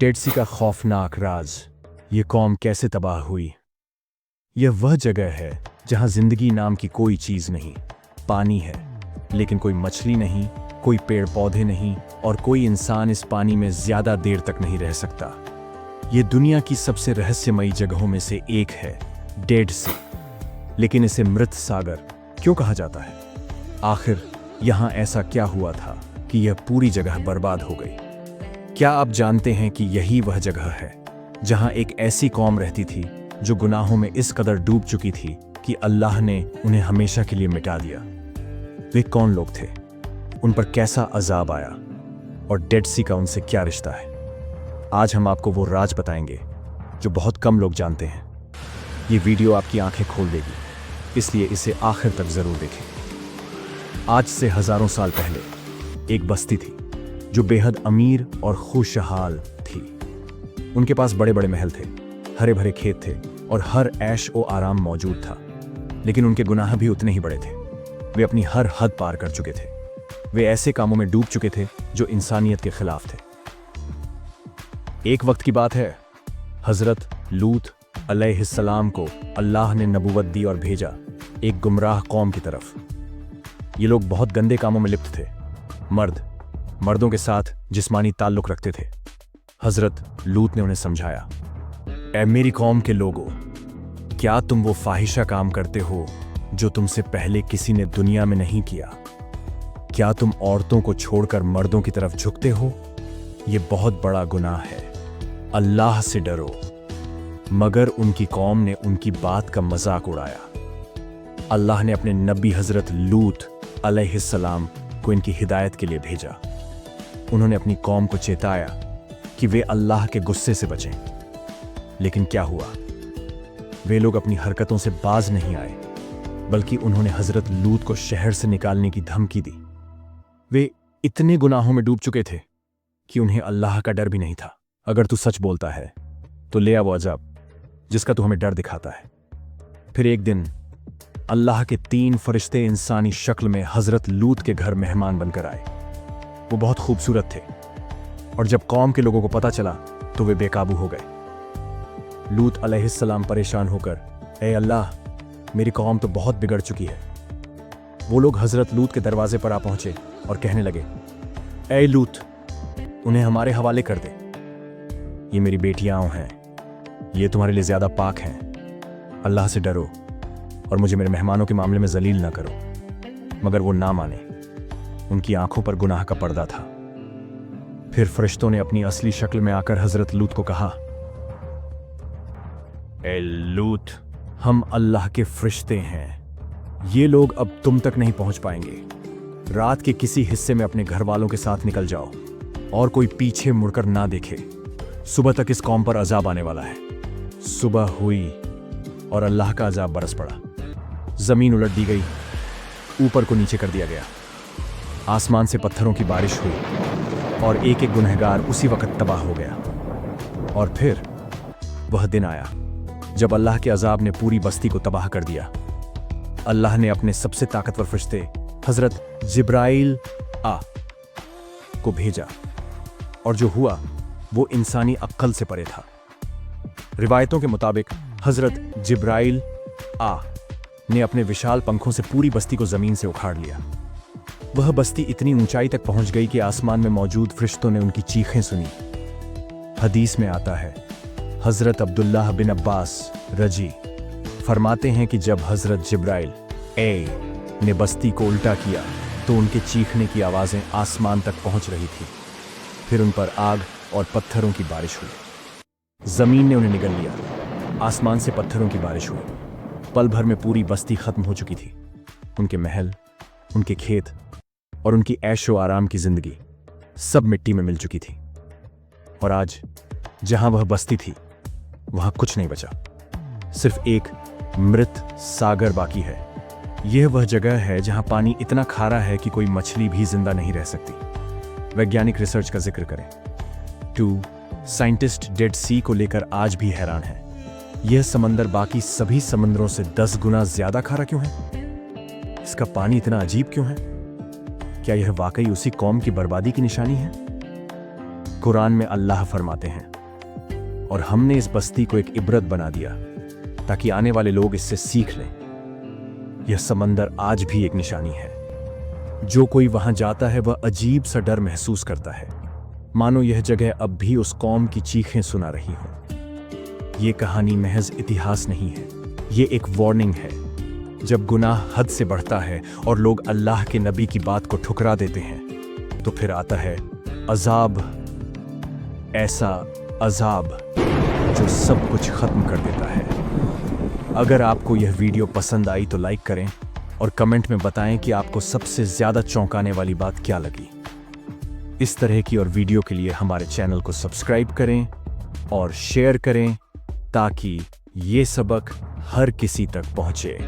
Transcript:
Dead सी का खौफनाक राज। ये कौम कैसे तबाह हुई। यह वह जगह है जहां जिंदगी नाम की कोई चीज नहीं। पानी है लेकिन कोई मछली नहीं, कोई पेड़ पौधे नहीं, और कोई इंसान इस पानी में ज्यादा देर तक नहीं रह सकता। ये दुनिया की सबसे रहस्यमयी जगहों में से एक है, डेड सी। लेकिन इसे मृत सागर क्यों कहा जाता है? आखिर यहां ऐसा क्या हुआ था कि यह पूरी जगह बर्बाद हो गई? क्या आप जानते हैं कि यही वह जगह है जहां एक ऐसी कौम रहती थी जो गुनाहों में इस कदर डूब चुकी थी कि अल्लाह ने उन्हें हमेशा के लिए मिटा दिया? वे कौन लोग थे, उन पर कैसा अजाब आया, और डेड सी का उनसे क्या रिश्ता है? आज हम आपको वो राज बताएंगे जो बहुत कम लोग जानते हैं। ये वीडियो आपकी आंखें खोल देगी, इसलिए इसे आखिर तक जरूर देखें। आज से हजारों साल पहले एक बस्ती थी जो बेहद अमीर और खुशहाल थी। उनके पास बड़े बड़े महल थे, हरे भरे खेत थे और हर ऐश ओ आराम मौजूद था। लेकिन उनके गुनाह भी उतने ही बड़े थे। वे अपनी हर हद पार कर चुके थे। वे ऐसे कामों में डूब चुके थे जो इंसानियत के खिलाफ थे। एक वक्त की बात है, हजरत लूत अलैहिस्सलाम को अल्लाह ने नबूवत दी और भेजा एक गुमराह कौम की तरफ। ये लोग बहुत गंदे कामों में लिप्त थे। मर्दों के साथ जिस्मानी ताल्लुक रखते थे। हजरत लूत ने उन्हें समझाया, ऐ मेरी कौम के लोगों, क्या तुम वो फाहिशा काम करते हो जो तुमसे पहले किसी ने दुनिया में नहीं किया? क्या तुम औरतों को छोड़कर मर्दों की तरफ झुकते हो? ये बहुत बड़ा गुनाह है। अल्लाह से डरो। मगर उनकी कौम ने उनकी बात का मजाक उड़ाया। अल्लाह ने अपने नबी हजरत लूत अलैहिस्सलाम को इनकी हिदायत के लिए भेजा। उन्होंने अपनी कौम को चेताया कि वे अल्लाह के गुस्से से बचें। लेकिन क्या हुआ? वे लोग अपनी हरकतों से बाज नहीं आए, बल्कि उन्होंने हजरत लूत को शहर से निकालने की धमकी दी। वे इतने गुनाहों में डूब चुके थे कि उन्हें अल्लाह का डर भी नहीं था। अगर तू सच बोलता है तो ले आ वो अजाब जिसका तू हमें डर दिखाता है। फिर एक दिन अल्लाह के 3 फरिश्ते इंसानी शक्ल में हजरत लूत के घर मेहमान बनकर आए। वो बहुत खूबसूरत थे, और जब कौम के लोगों को पता चला तो वे बेकाबू हो गए। लूत अलैहिस्सलाम परेशान होकर, ए अल्लाह, मेरी कौम तो बहुत बिगड़ चुकी है। वो लोग हजरत लूत के दरवाजे पर आ पहुंचे और कहने लगे, ए लूत, उन्हें हमारे हवाले कर दे। ये मेरी बेटियां हैं, ये तुम्हारे लिए ज्यादा पाक हैं। अल्लाह से डरो और मुझे मेरे मेहमानों के मामले में जलील ना करो। मगर वो ना माने। उनकी आंखों पर गुनाह का पर्दा था। फिर फरिश्तों ने अपनी असली शक्ल में आकर हजरत लूत को कहा, ए लूत, हम अल्लाह के फरिश्ते हैं। ये लोग अब तुम तक नहीं पहुंच पाएंगे। रात के किसी हिस्से में अपने घर वालों के साथ निकल जाओ और कोई पीछे मुड़कर ना देखे। सुबह तक इस कौम पर अजाब आने वाला है। सुबह हुई और अल्लाह का अजाब बरस पड़ा। जमीन उलट दी गई, ऊपर को नीचे कर दिया गया। आसमान से पत्थरों की बारिश हुई और एक एक गुनहगार उसी वक्त तबाह हो गया। और फिर वह दिन आया जब अल्लाह के अजाब ने पूरी बस्ती को तबाह कर दिया। अल्लाह ने अपने सबसे ताकतवर फरिश्ते हजरत जिब्राइल को भेजा, और जो हुआ वो इंसानी अक्ल से परे था। रिवायतों के मुताबिक हजरत जिब्राइल ने अपने विशाल पंखों से पूरी बस्ती को जमीन से उखाड़ लिया। वह बस्ती इतनी ऊंचाई तक पहुंच गई कि आसमान में मौजूद फरिश्तों ने उनकी चीखें सुनी। हदीस में आता है, हजरत अब्दुल्लाह बिन अब्बास रजी फरमाते हैं कि जब हजरत जिब्राइल ने बस्ती को उल्टा किया तो उनके चीखने की आवाजें आसमान तक पहुंच रही थी। फिर उन पर आग और पत्थरों की बारिश हुई। जमीन ने उन्हें निगल लिया। आसमान से पत्थरों की बारिश हुई। पल भर में पूरी बस्ती खत्म हो चुकी थी। उनके महल, उनके खेत और उनकी ऐशो आराम की जिंदगी सब मिट्टी में मिल चुकी थी। और आज जहां वह बस्ती थी वहां कुछ नहीं बचा। सिर्फ एक मृत सागर बाकी है। यह वह जगह है जहां पानी इतना खारा है कि कोई मछली भी जिंदा नहीं रह सकती। वैज्ञानिक रिसर्च का जिक्र करें तो साइंटिस्ट डेड सी को लेकर आज भी हैरान है। यह समंदर बाकी सभी समंदरों से 10 गुना ज्यादा खारा क्यों है? इसका पानी इतना अजीब क्यों है? क्या यह वाकई उसी कौम की बर्बादी की निशानी है? कुरान में अल्लाह फरमाते हैं, और हमने इस बस्ती को एक इबरत बना दिया ताकि आने वाले लोग इससे सीख लें। यह समंदर आज भी एक निशानी है। जो कोई वहां जाता है वह अजीब सा डर महसूस करता है, मानो यह जगह अब भी उस कौम की चीखें सुना रही हो। ये कहानी महज इतिहास नहीं है, ये एक वार्निंग है। जब गुनाह हद से बढ़ता है और लोग अल्लाह के नबी की बात को ठुकरा देते हैं, तो फिर आता है अजाब, ऐसा अजाब जो सब कुछ खत्म कर देता है। अगर आपको यह वीडियो पसंद आई तो लाइक करें और कमेंट में बताएं कि आपको सबसे ज्यादा चौंकाने वाली बात क्या लगी। इस तरह की और वीडियो के लिए हमारे चैनल को सब्सक्राइब करें और शेयर करें ताकि ये सबक हर किसी तक पहुंचे।